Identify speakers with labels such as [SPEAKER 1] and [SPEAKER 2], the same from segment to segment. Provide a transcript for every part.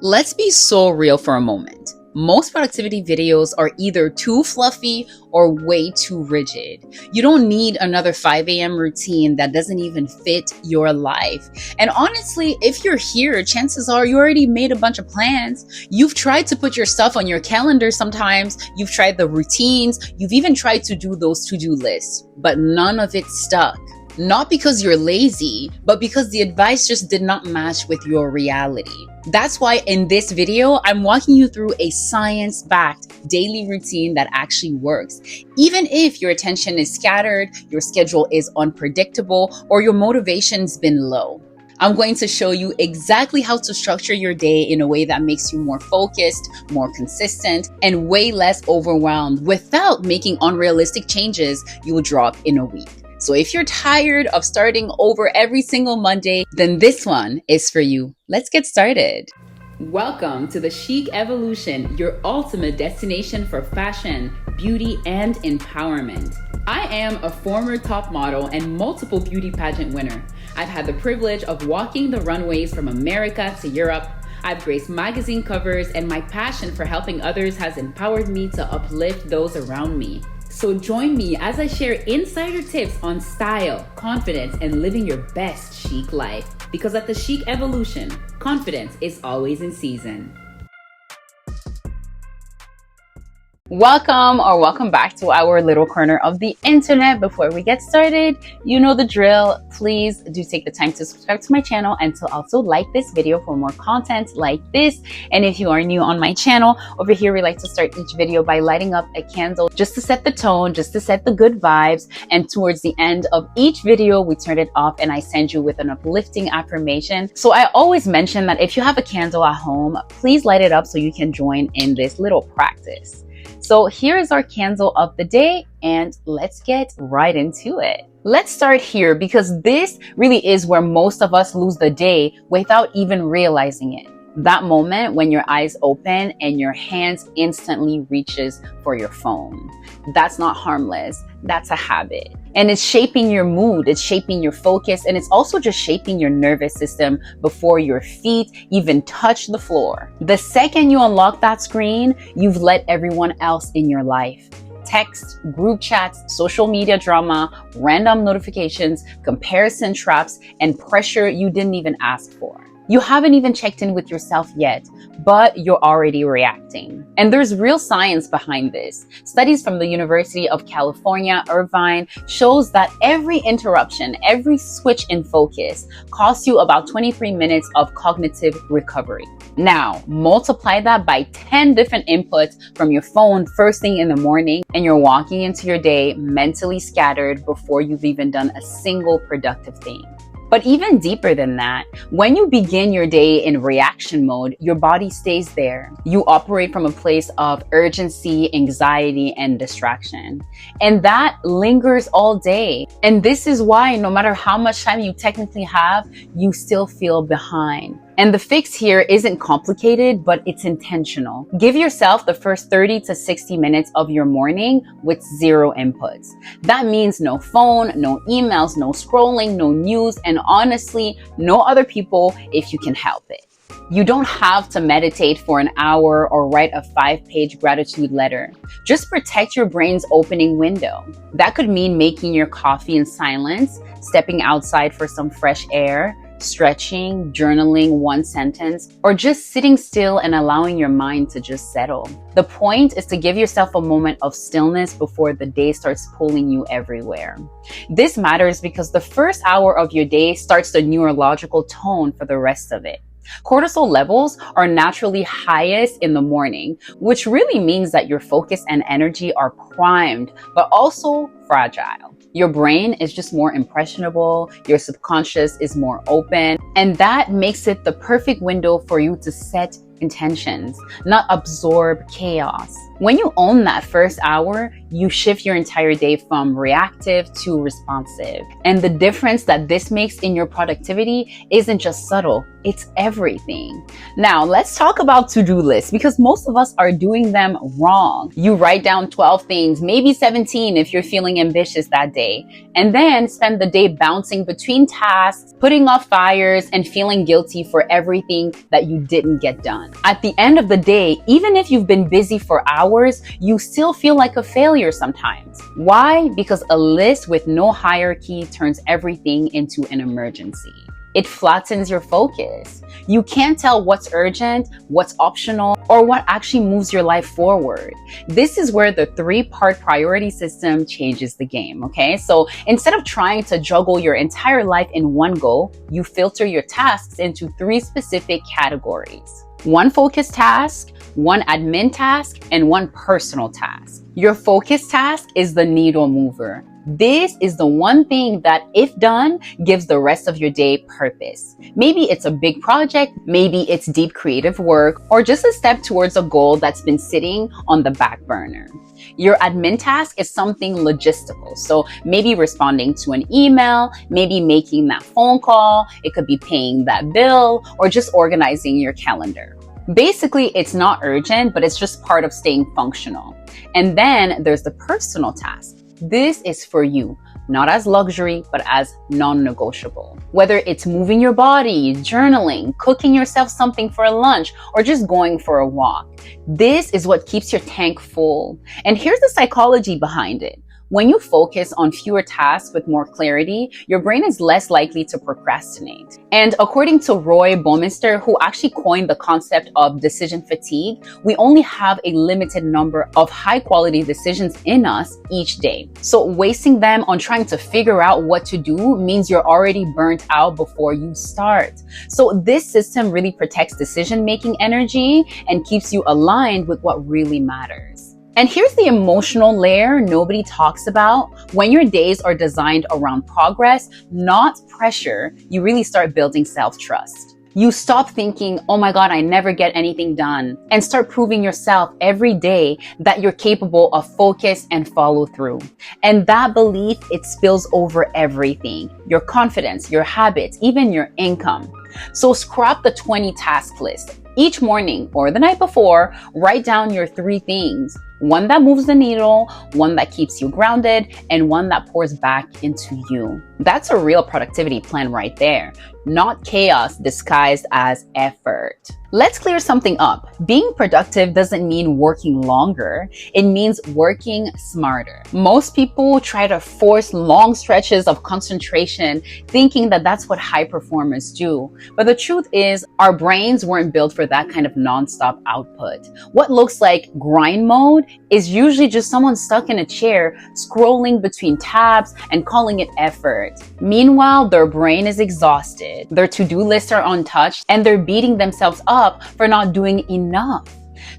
[SPEAKER 1] Let's be so real for a moment. Most productivity videos are either too fluffy or way too rigid. You don't need another 5 a.m. routine that doesn't even fit your life. And honestly, if you're here, chances are you already made a bunch of plans. You've tried to put your stuff on your calendar sometimes. You've tried the routines. You've even tried to do those to-do lists, but none of it stuck. Not because you're lazy, but because the advice just did not match with your reality. That's why in this video, I'm walking you through a science-backed daily routine that actually works. Even if your attention is scattered, your schedule is unpredictable, or your motivation's been low. I'm going to show you exactly how to structure your day in a way that makes you more focused, more consistent, and way less overwhelmed without making unrealistic changes you will drop in a week. So if you're tired of starting over every single Monday, then this one is for you. Let's get started. Welcome to the Chic Evolution, your ultimate destination for fashion, beauty, and empowerment. I am a former top model and multiple beauty pageant winner. I've had the privilege of walking the runways from America to Europe. I've graced magazine covers, and my passion for helping others has empowered me to uplift those around me. So join me as I share insider tips on style, confidence, and living your best chic life. Because at the Chic Evolution, confidence is always in season. Welcome back to our little corner of the internet. Before we get started, you know the drill. Please do take the time to subscribe to my channel and to also like this video for more content like this. And if you are new on my channel, over here we like to start each video by lighting up a candle just to set the tone, just to set the good vibes. And towards the end of each video, we turn it off and I send you with an uplifting affirmation. So I always mention that if you have a candle at home, please light it up so you can join in this little practice. So here is our candle of the day, and let's get right into it. Let's start here because this really is where most of us lose the day without even realizing it. That moment when your eyes open and your hands instantly reaches for your phone. That's not harmless. That's a habit. And it's shaping your mood, it's shaping your focus, and it's also just shaping your nervous system before your feet even touch the floor. The second you unlock that screen, you've let everyone else in your life. Text, group chats, social media drama, random notifications, comparison traps, and pressure you didn't even ask for. You haven't even checked in with yourself yet, but you're already reacting. And there's real science behind this. Studies from the University of California, Irvine, shows that every interruption, every switch in focus costs you about 23 minutes of cognitive recovery. Now, multiply that by 10 different inputs from your phone first thing in the morning, and you're walking into your day mentally scattered before you've even done a single productive thing. But even deeper than that, when you begin your day in reaction mode, your body stays there. You operate from a place of urgency, anxiety, and distraction. And that lingers all day. And this is why no matter how much time you technically have, you still feel behind. And the fix here isn't complicated, but it's intentional. Give yourself the first 30 to 60 minutes of your morning with zero inputs. That means no phone, no emails, no scrolling, no news, and honestly, no other people if you can help it. You don't have to meditate for an hour or write a 5-page gratitude letter. Just protect your brain's opening window. That could mean making your coffee in silence, stepping outside for some fresh air, stretching, journaling one sentence, or just sitting still and allowing your mind to just settle. The point is to give yourself a moment of stillness before the day starts pulling you everywhere. This matters because the first hour of your day starts the neurological tone for the rest of it. Cortisol levels are naturally highest in the morning, which really means that your focus and energy are primed, but also fragile. Your brain is just more impressionable, your subconscious is more open, and that makes it the perfect window for you to set intentions, not absorb chaos. When you own that first hour, you shift your entire day from reactive to responsive. And the difference that this makes in your productivity isn't just subtle, it's everything. Now, let's talk about to-do lists, because most of us are doing them wrong. You write down 12 things, maybe 17 if you're feeling ambitious that day, and then spend the day bouncing between tasks, putting off fires, and feeling guilty for everything that you didn't get done. At the end of the day, even if you've been busy for hours, you still feel like a failure sometimes. Why? Because a list with no hierarchy turns everything into an emergency. It flattens your focus. You can't tell what's urgent, what's optional, or what actually moves your life forward. This is where the 3-part priority system changes the game, okay? So instead of trying to juggle your entire life in one go, you filter your tasks into 3 specific categories. 1 focus task, 1 admin task, and 1 personal task. Your focus task is the needle mover. This is the one thing that, if done, gives the rest of your day purpose. Maybe it's a big project, maybe it's deep creative work, or just a step towards a goal that's been sitting on the back burner. Your admin task is something logistical. So maybe responding to an email, maybe making that phone call, it could be paying that bill, or just organizing your calendar. Basically, it's not urgent, but it's just part of staying functional. And then there's the personal task. This is for you, not as luxury, but as non-negotiable. Whether it's moving your body, journaling, cooking yourself something for lunch, or just going for a walk. This is what keeps your tank full. And here's the psychology behind it. When you focus on fewer tasks with more clarity, your brain is less likely to procrastinate. And according to Roy Baumeister, who actually coined the concept of decision fatigue, we only have a limited number of high-quality decisions in us each day. So wasting them on trying to figure out what to do means you're already burnt out before you start. So this system really protects decision-making energy and keeps you aligned with what really matters. And here's the emotional layer nobody talks about. When your days are designed around progress, not pressure, you really start building self-trust. You stop thinking, oh my God, I never get anything done, and start proving yourself every day that you're capable of focus and follow through. And that belief, it spills over everything, your confidence, your habits, even your income. So scrap the 20 task list. Each morning or the night before, write down your 3 things. 1 that moves the needle, 1 that keeps you grounded, and 1 that pours back into you. That's a real productivity plan right there, not chaos disguised as effort. Let's clear something up. Being productive doesn't mean working longer. It means working smarter. Most people try to force long stretches of concentration, thinking that that's what high performers do. But the truth is, our brains weren't built for that kind of nonstop output. What looks like grind mode is usually just someone stuck in a chair, scrolling between tabs and calling it effort. Meanwhile, their brain is exhausted, their to-do lists are untouched, and they're beating themselves up for not doing enough.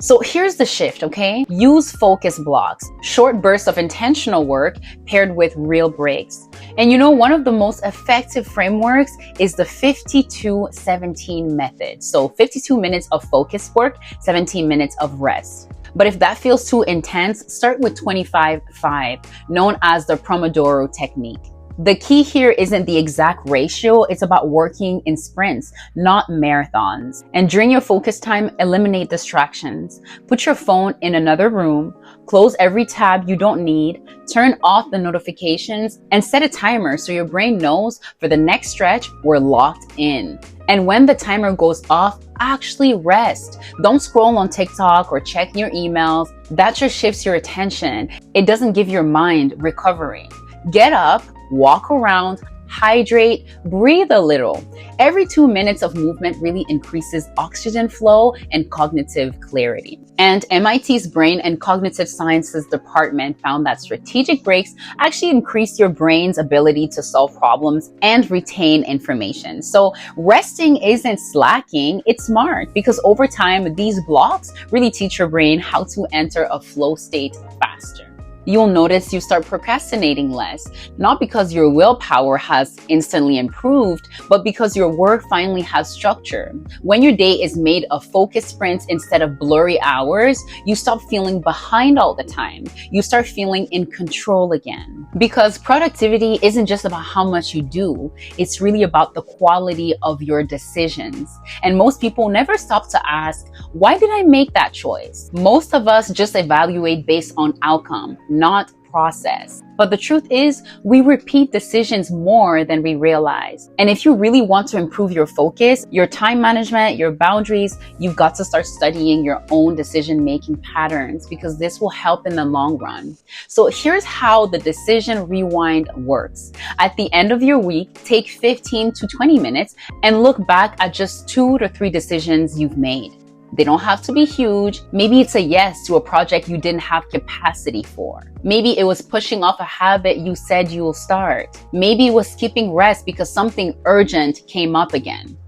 [SPEAKER 1] So here's the shift, okay? Use focus blocks, short bursts of intentional work paired with real breaks. And you know, one of the most effective frameworks is the 52-17 method. So 52 minutes of focus work, 17 minutes of rest. But if that feels too intense, start with 25-5, known as the Pomodoro technique. The key here isn't the exact ratio, it's about working in sprints, not marathons. And during your focus time, eliminate distractions. Put your phone in another room, close every tab you don't need, turn off the notifications, and set a timer so your brain knows for the next stretch, we're locked in. And when the timer goes off, actually rest. Don't scroll on TikTok or check your emails. That just shifts your attention. It doesn't give your mind recovery. Get up, walk around, hydrate, breathe a little. Every 2 minutes of movement really increases oxygen flow and cognitive clarity. And MIT's Brain and Cognitive Sciences department found that strategic breaks actually increase your brain's ability to solve problems and retain information. So resting isn't slacking, it's smart, because over time, these blocks really teach your brain how to enter a flow state faster. You'll notice you start procrastinating less, not because your willpower has instantly improved, but because your work finally has structure. When your day is made of focused sprints instead of blurry hours, you stop feeling behind all the time. You start feeling in control again. Because productivity isn't just about how much you do, it's really about the quality of your decisions. And most people never stop to ask, why did I make that choice? Most of us just evaluate based on outcome, not process. But the truth is, we repeat decisions more than we realize. And if you really want to improve your focus, your time management, your boundaries, you've got to start studying your own decision-making patterns, because this will help in the long run. So here's how the decision rewind works. At the end of your week, take 15 to 20 minutes and look back at just 2 to 3 decisions you've made. They don't have to be huge. Maybe it's a yes to a project you didn't have capacity for. Maybe it was pushing off a habit you said you'll start. Maybe it was skipping rest because something urgent came up again.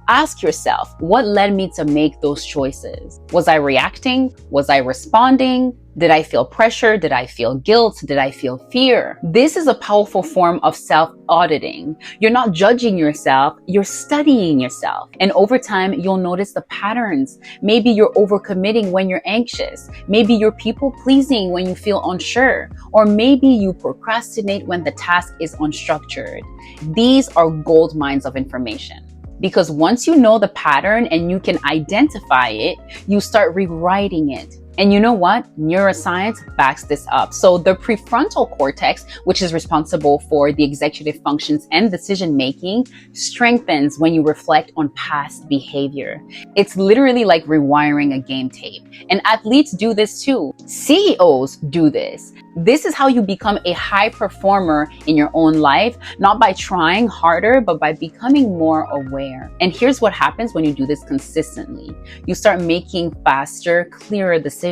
[SPEAKER 1] Ask yourself, what led me to make those choices? Was I reacting? Was I responding? Did I feel pressure? Did I feel guilt? Did I feel fear? This is a powerful form of self-auditing. You're not judging yourself, you're studying yourself. And over time, you'll notice the patterns. Maybe you're overcommitting when you're anxious. Maybe you're people-pleasing when you feel unsure. Or maybe you procrastinate when the task is unstructured. These are gold mines of information. Because once you know the pattern and you can identify it, you start rewriting it. And you know what? Neuroscience backs this up. So the prefrontal cortex, which is responsible for the executive functions and decision-making, strengthens when you reflect on past behavior. It's literally like rewiring a game tape. And athletes do this too. CEOs do this. This is how you become a high performer in your own life, not by trying harder, but by becoming more aware. And here's what happens when you do this consistently. You start making faster, clearer decisions.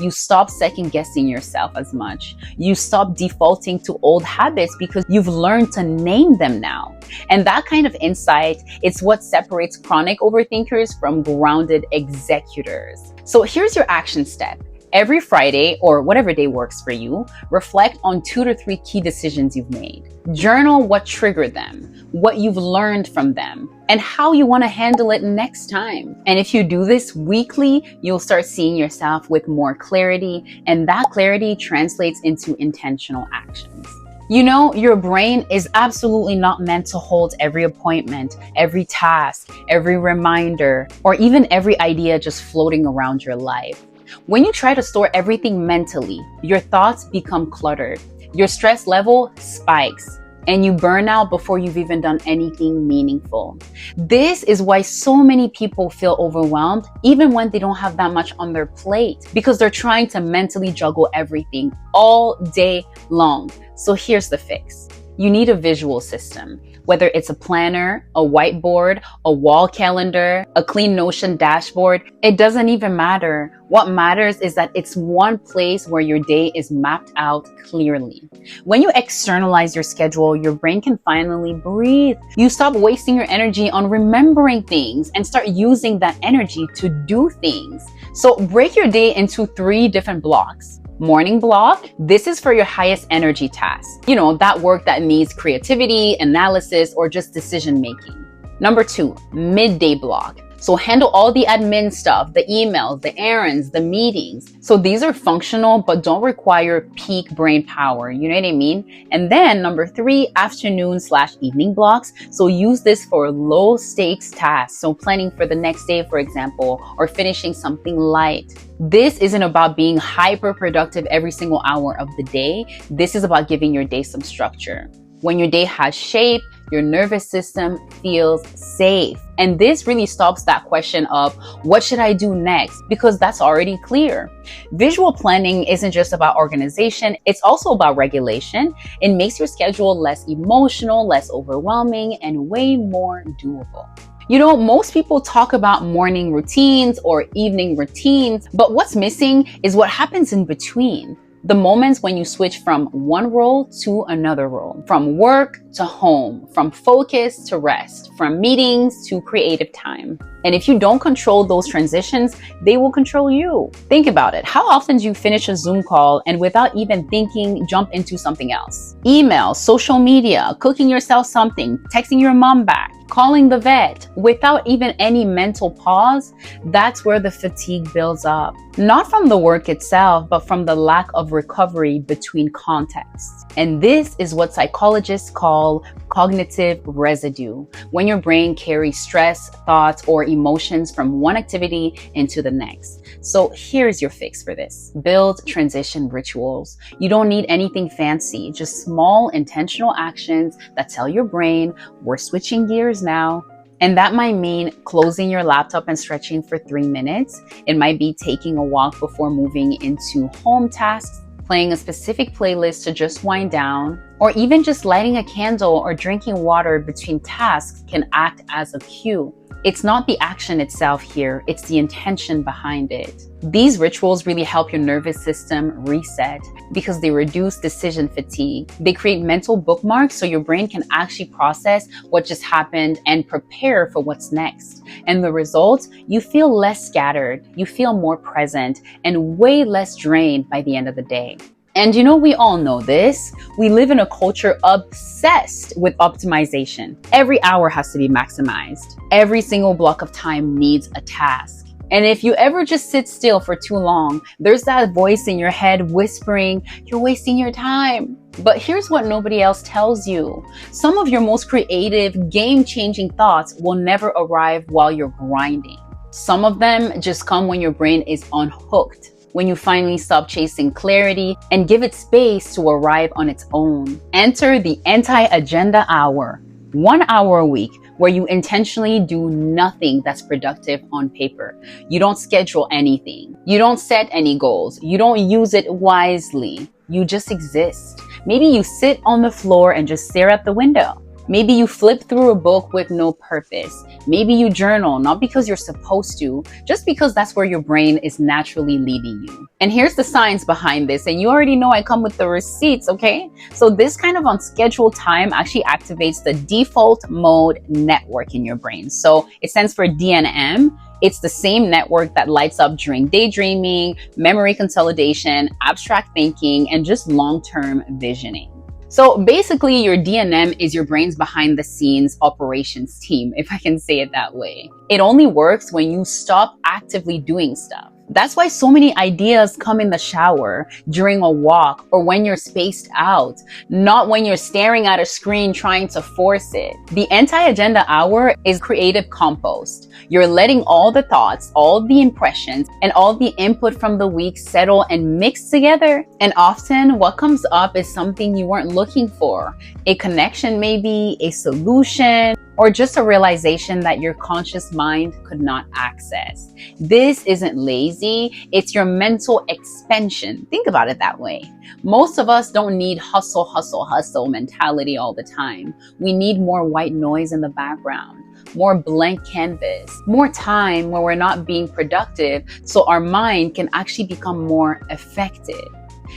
[SPEAKER 1] You stop second guessing yourself as much. You stop defaulting to old habits because you've learned to name them now. And that kind of insight, it's what separates chronic overthinkers from grounded executors. So here's your action step. Every Friday, or whatever day works for you, reflect on 2 to 3 key decisions you've made. Journal what triggered them, what you've learned from them, and how you want to handle it next time. And if you do this weekly, you'll start seeing yourself with more clarity, and that clarity translates into intentional actions. You know, your brain is absolutely not meant to hold every appointment, every task, every reminder, or even every idea just floating around your life. When you try to store everything mentally, your thoughts become cluttered, your stress level spikes, and you burn out before you've even done anything meaningful. This is why so many people feel overwhelmed, even when they don't have that much on their plate, because they're trying to mentally juggle everything all day long. So here's the fix. You need a visual system. Whether it's a planner, a whiteboard, a wall calendar, a clean Notion dashboard, it doesn't even matter. What matters is that it's one place where your day is mapped out clearly. When you externalize your schedule, your brain can finally breathe. You stop wasting your energy on remembering things and start using that energy to do things. So break your day into 3 different blocks. Morning block, this is for your highest energy tasks. You know, that work that needs creativity, analysis, or just decision making. Number 2, midday block. So handle all the admin stuff, the emails, the errands, the meetings. So these are functional, but don't require peak brain power. You know what I mean? And then number 3, afternoon/evening blocks. So use this for low stakes tasks. So planning for the next day, for example, or finishing something light. This isn't about being hyper productive every single hour of the day. This is about giving your day some structure. When your day has shape, your nervous system feels safe. And this really stops that question of what should I do next? Because that's already clear. Visual planning isn't just about organization, it's also about regulation. It makes your schedule less emotional, less overwhelming, and way more doable. You know, most people talk about morning routines or evening routines, but what's missing is what happens in between. The moments when you switch from one role to another role, from work to home, from focus to rest, from meetings to creative time. And if you don't control those transitions, they will control you. Think about it. How often do you finish a Zoom call and without even thinking, jump into something else? Email, social media, cooking yourself something, texting your mom back, calling the vet, without even any mental pause. That's where the fatigue builds up. Not from the work itself, but from the lack of recovery between contexts. And this is what psychologists call cognitive residue, when your brain carries stress, thoughts, or emotions from one activity into the next. So here's your fix for this. Build transition rituals. You don't need anything fancy, just small intentional actions that tell your brain, we're switching gears now. And that might mean closing your laptop and stretching for 3 minutes. It might be taking a walk before moving into home tasks, playing a specific playlist to just wind down, or even just lighting a candle or drinking water between tasks can act as a cue. It's not the action itself here, it's the intention behind it. These rituals really help your nervous system reset because they reduce decision fatigue. They create mental bookmarks so your brain can actually process what just happened and prepare for what's next. And the result, you feel less scattered, you feel more present, and way less drained by the end of the day. And you know, we all know this. We live in a culture obsessed with optimization. Every hour has to be maximized. Every single block of time needs a task. And if you ever just sit still for too long, there's that voice in your head whispering, you're wasting your time. But here's what nobody else tells you. Some of your most creative, game-changing thoughts will never arrive while you're grinding. Some of them just come when your brain is unhooked, when you finally stop chasing clarity and give it space to arrive on its own. Enter the anti-agenda hour, 1 hour a week, where you intentionally do nothing that's productive on paper. You don't schedule anything. You don't set any goals. You don't use it wisely. You just exist. Maybe you sit on the floor and just stare at the window. Maybe you flip through a book with no purpose. Maybe you journal, not because you're supposed to, just because that's where your brain is naturally leading you. And here's the science behind this, and you already know I come with the receipts, okay? So this kind of unscheduled time actually activates the default mode network in your brain. So it stands for DNM. It's the same network that lights up during daydreaming, memory consolidation, abstract thinking, and just long-term visioning. So basically, your DNM is your brain's behind the scenes operations team, if I can say it that way. It only works when you stop actively doing stuff. That's why so many ideas come in the shower, during a walk, or when you're spaced out, not when you're staring at a screen trying to force it. The anti-agenda hour is creative compost. You're letting all the thoughts, all the impressions, and all the input from the week settle and mix together. And often what comes up is something you weren't looking for. A connection maybe, a solution, or just a realization that your conscious mind could not access. This isn't lazy, it's your mental expansion. Think about it that way. Most of us don't need hustle, hustle, hustle mentality all the time. We need more white noise in the background, more blank canvas, more time where we're not being productive so our mind can actually become more effective.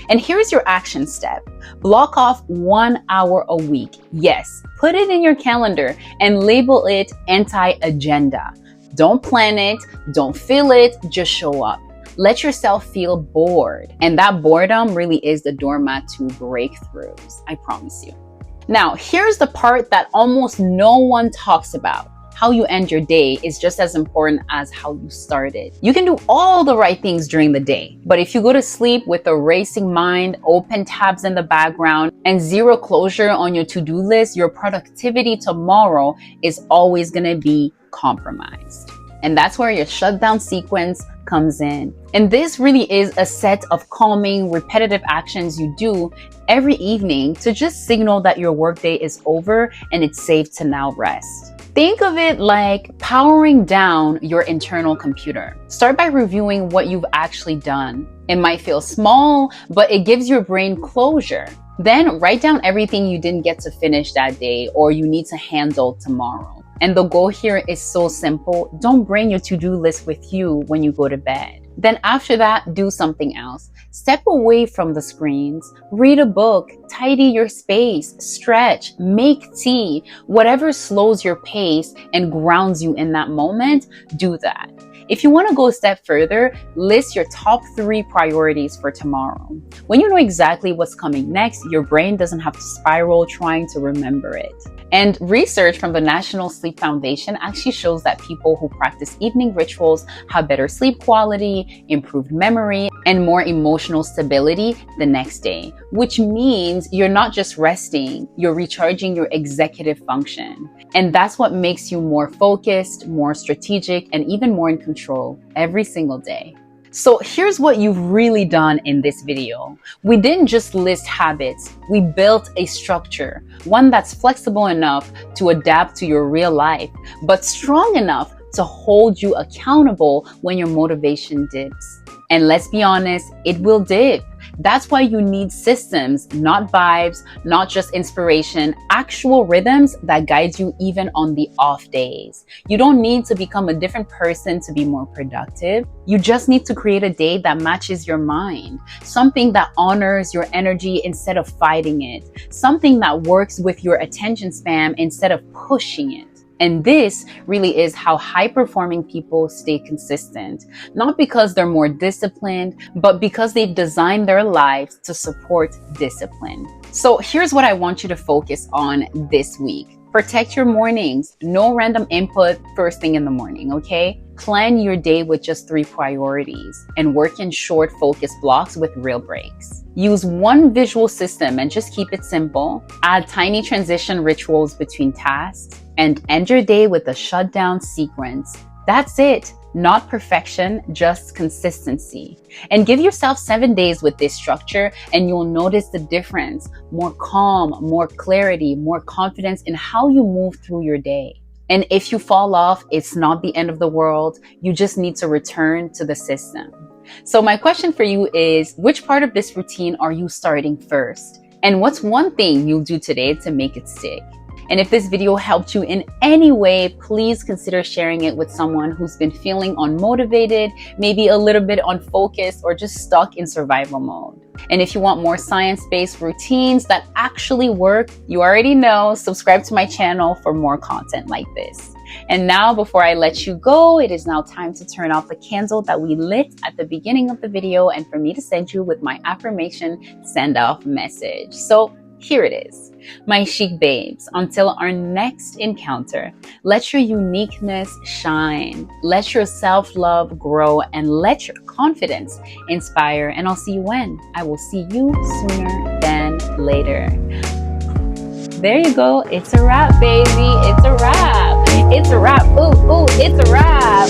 [SPEAKER 1] And here's your action step. Block off 1 hour a week. Yes, put it in your calendar and label it anti-agenda. Don't plan it, don't feel it, just show up. Let yourself feel bored. And that boredom really is the doormat to breakthroughs, I promise you. Now, here's the part that almost no one talks about. How you end your day is just as important as how you started. You can do all the right things during the day, but if you go to sleep with a racing mind, open tabs in the background, and zero closure on your to-do list, your productivity tomorrow is always gonna be compromised. And that's where your shutdown sequence comes in. And this really is a set of calming, repetitive actions you do every evening to just signal that your workday is over and it's safe to now rest. Think of it like powering down your internal computer. Start by reviewing what you've actually done. It might feel small, but it gives your brain closure. Then write down everything you didn't get to finish that day or you need to handle tomorrow. And the goal here is so simple. Don't bring your to-do list with you when you go to bed. Then after that, do something else. Step away from the screens, read a book, tidy your space, stretch, make tea, whatever slows your pace and grounds you in that moment, do that. If you want to go a step further, list your top 3 priorities for tomorrow. When you know exactly what's coming next, your brain doesn't have to spiral trying to remember it. And research from the National Sleep Foundation actually shows that people who practice evening rituals have better sleep quality, improved memory, and more emotional stability the next day, which means you're not just resting, you're recharging your executive function. And that's what makes you more focused, more strategic, and even more in control every single day. So here's what you've really done in this video. We didn't just list habits, we built a structure, one that's flexible enough to adapt to your real life, but strong enough to hold you accountable when your motivation dips. And let's be honest, it will dip. That's why you need systems, not vibes, not just inspiration, actual rhythms that guide you even on the off days. You don't need to become a different person to be more productive. You just need to create a day that matches your mind, something that honors your energy instead of fighting it, something that works with your attention span instead of pushing it. And this really is how high-performing people stay consistent, not because they're more disciplined, but because they've designed their lives to support discipline. So here's what I want you to focus on this week. Protect your mornings. No random input first thing in the morning, okay? Plan your day with just 3 priorities and work in short focus blocks with real breaks. Use one visual system and just keep it simple. Add tiny transition rituals between tasks and end your day with a shutdown sequence. That's it. Not perfection, just consistency. And give yourself 7 days with this structure and you'll notice the difference. More calm, more clarity, more confidence in how you move through your day. And if you fall off, it's not the end of the world. You just need to return to the system. So my question for you is, which part of this routine are you starting first? And what's one thing you'll do today to make it stick? And if this video helped you in any way, please consider sharing it with someone who's been feeling unmotivated, maybe a little bit unfocused, or just stuck in survival mode. And if you want more science-based routines that actually work, you already know, subscribe to my channel for more content like this. And now, before I let you go, it is now time to turn off the candle that we lit at the beginning of the video and for me to send you with my affirmation send-off message. So here it is. My chic babes, until our next encounter, let your uniqueness shine, let your self-love grow, and let your confidence inspire. And I'll see you when? I will see you sooner than later. There you go. It's a wrap, baby. It's a wrap. It's a wrap. Ooh, ooh, it's a wrap.